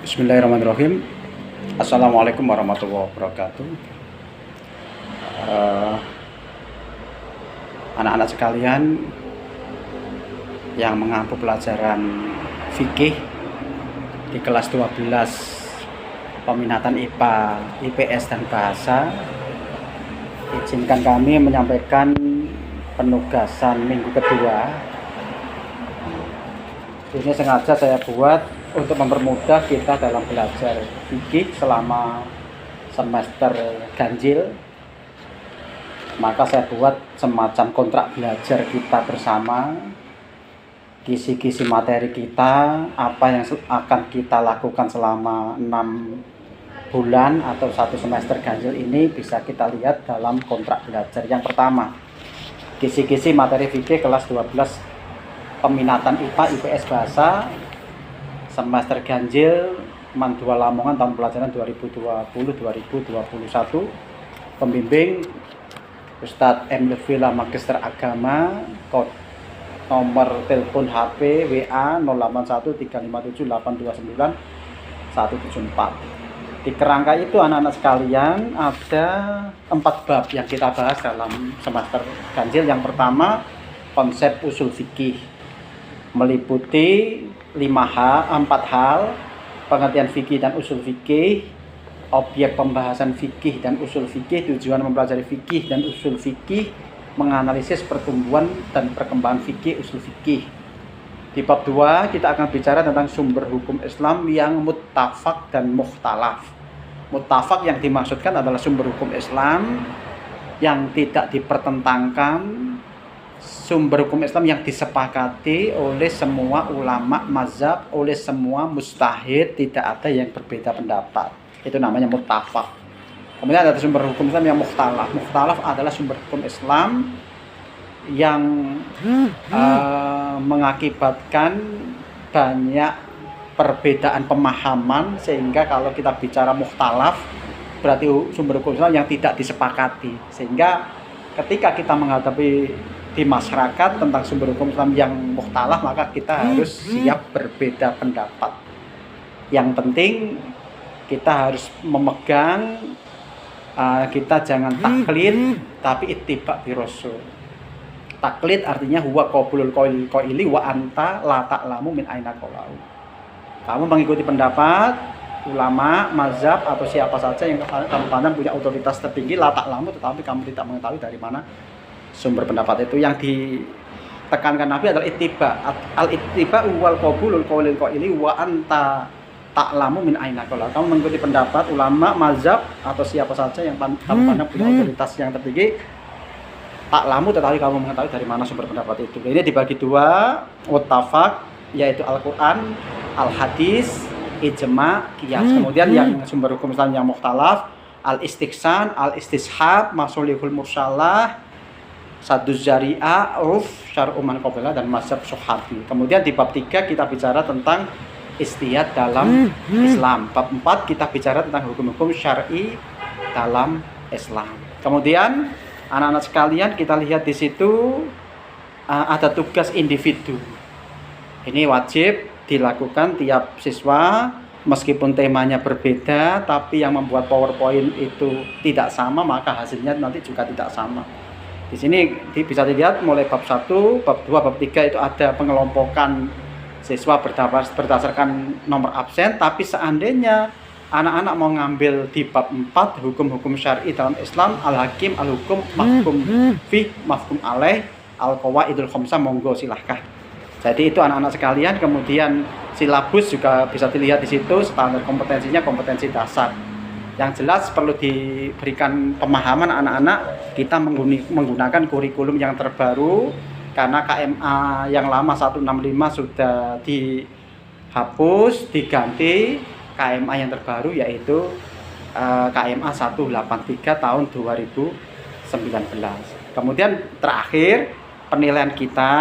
Bismillahirrahmanirrahim. Assalamualaikum warahmatullahi wabarakatuh. Eh, Anak-anak sekalian yang mengampu pelajaran fikih di kelas 12 peminatan IPA, IPS dan bahasa, izinkan kami menyampaikan penugasan minggu kedua. Ini sengaja saya buat untuk mempermudah kita dalam belajar fikih selama semester ganjil. Maka saya buat semacam kontrak belajar kita bersama, kisi-kisi materi kita, apa yang akan kita lakukan selama 6 bulan atau 1 semester ganjil ini bisa kita lihat dalam kontrak belajar. Yang pertama, kisi-kisi materi fikih kelas 12 peminatan IPA, IPS bahasa semester ganjil Man 2 Lamongan tahun pelajaran 2020-2021. Pembimbing Ustadz M. Lutfila Magister Agama, kode nomor telepon HP WA 081357829174. Di kerangka itu anak-anak sekalian ada 4 bab yang kita bahas dalam semester ganjil. Yang pertama, konsep usul fikih, meliputi 4 hal: pengertian fikih dan usul fikih, objek pembahasan fikih dan usul fikih, tujuan mempelajari fikih dan usul fikih, menganalisis pertumbuhan dan perkembangan fikih, usul fikih. Di bab 2 kita akan bicara tentang sumber hukum Islam yang muttafaq dan mukhtalaf. Muttafaq yang dimaksudkan adalah sumber hukum Islam yang tidak dipertentangkan, sumber hukum Islam yang disepakati oleh semua ulama mazhab, oleh semua mujtahid, tidak ada yang berbeda pendapat. Itu namanya muttafaq. Kemudian ada sumber hukum Islam yang mukhtalaf. Mukhtalaf adalah sumber hukum Islam yang mengakibatkan banyak perbedaan pemahaman, sehingga kalau kita bicara mukhtalaf berarti sumber hukum Islam yang tidak disepakati. Sehingga ketika kita menghadapi di masyarakat tentang sumber hukum Islam yang mukhtalaf, maka kita harus siap berbeda pendapat. Yang penting kita harus memegang, kita jangan taklid tapi ittiba bi rasul. Taklid artinya huwa qabulul qaili wa anta la ta'lamu min aina qalau. Kamu mengikuti pendapat ulama, mazhab atau siapa saja yang kamu pandang punya otoritas tertinggi, la ta'lamu, tetapi kamu tidak mengetahui dari mana sumber pendapat itu. Yang ditekankan Nabi adalah ittiba. Al-ittiba wal qabulul qaili wa anta ta'lamu min aina qalau. Kamu mengikuti pendapat ulama, mazhab atau siapa saja yang kamu pandang punya otoritas yang tertinggi, ta'lamu, tetapi kamu mengetahui dari mana sumber pendapat itu. Ini dibagi 2, muttafaq yaitu Al-Qur'an, al-hadis, ijma, qiyas. Kemudian yang sumber hukum Islam yang mukhtalaf, al-istiqsan, al-istishab, masulihul mursalah, saduz zari'ah, uruf, syar'u man qabla, dan mazhab sahabi. Kemudian di bab 3 kita bicara tentang istihad dalam Islam. Bab 4 kita bicara tentang hukum-hukum syar'i dalam Islam. Kemudian anak-anak sekalian, kita lihat di situ ada tugas individu. Ini wajib dilakukan tiap siswa, meskipun temanya berbeda, tapi yang membuat PowerPoint itu tidak sama, maka hasilnya nanti juga tidak sama. Di sini bisa dilihat mulai bab 1, bab 2, bab 3 itu ada pengelompokan siswa berdasarkan nomor absen. Tapi seandainya anak-anak mau ngambil di bab 4, hukum-hukum syar'i dalam Islam, al-hakim, al-hukum, mahkum fi, mahkum alaih, al-qawaidul khamsah, monggo silahkan. Jadi itu anak-anak sekalian. Kemudian silabus juga bisa dilihat di situ, standar kompetensinya kompetensi dasar. Yang jelas perlu diberikan pemahaman anak-anak, kita menggunakan kurikulum yang terbaru, karena KMA yang lama 165 sudah dihapus, diganti KMA yang terbaru yaitu KMA 183 tahun 2019. Kemudian terakhir penilaian kita.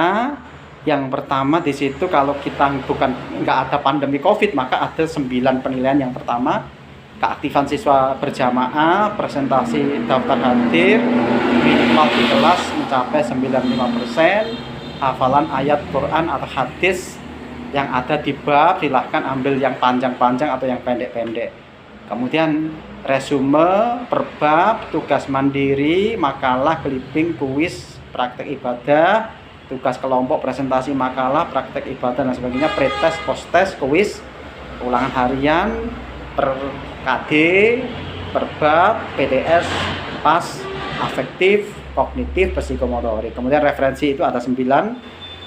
Yang pertama di situ, kalau kita nggak ada pandemi COVID, maka ada 9 penilaian. Yang pertama, keaktifan siswa berjamaah, presentasi daftar hadir minimal di kelas mencapai 95%, hafalan ayat Quran atau hadis Yang ada di bab silahkan ambil yang panjang-panjang atau yang pendek-pendek. Kemudian resume per bab, tugas mandiri, makalah, clipping, kuis, praktek ibadah, tugas kelompok, presentasi makalah, praktek ibadah dan sebagainya, pretest, posttest, kuis, ulangan harian, per KD, per bab, PTS, pas, afektif, kognitif, psikomotorik. Kemudian referensi itu ada 9.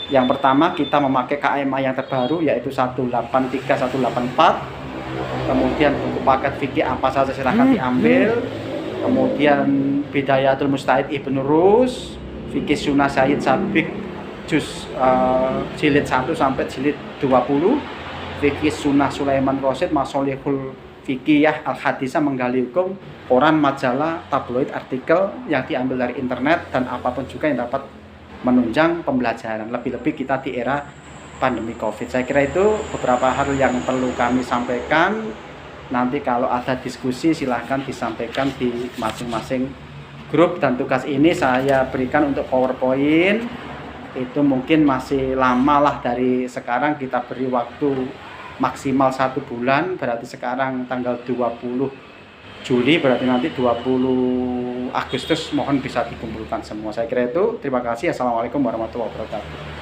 Yang pertama kita memakai KMA yang terbaru yaitu 183 184. Kemudian buku paket fikih apa saja silahkan diambil. Kemudian Bidayatul Mustahid Ibnu Rus, fikih Sunnah Sayyid Sabiq juz jilid 1 sampai jilid 20, fikih Sunnah Sulaiman Qasid, Masolihul Fikiyah Al-Hadisah menggali hukum, koran, majalah, tabloid, artikel yang diambil dari internet dan apapun juga yang dapat menunjang pembelajaran, lebih-lebih kita di era pandemi COVID. Saya kira itu beberapa hal yang perlu kami sampaikan. Nanti kalau ada diskusi silahkan disampaikan di masing-masing grup, dan tugas ini saya berikan untuk PowerPoint. Itu mungkin masih lama lah, dari sekarang kita beri waktu maksimal 1 bulan, berarti sekarang tanggal 20 Juli, berarti nanti 20 Agustus mohon bisa dikumpulkan semua. Saya kira itu. Terima kasih. Assalamualaikum warahmatullahi wabarakatuh.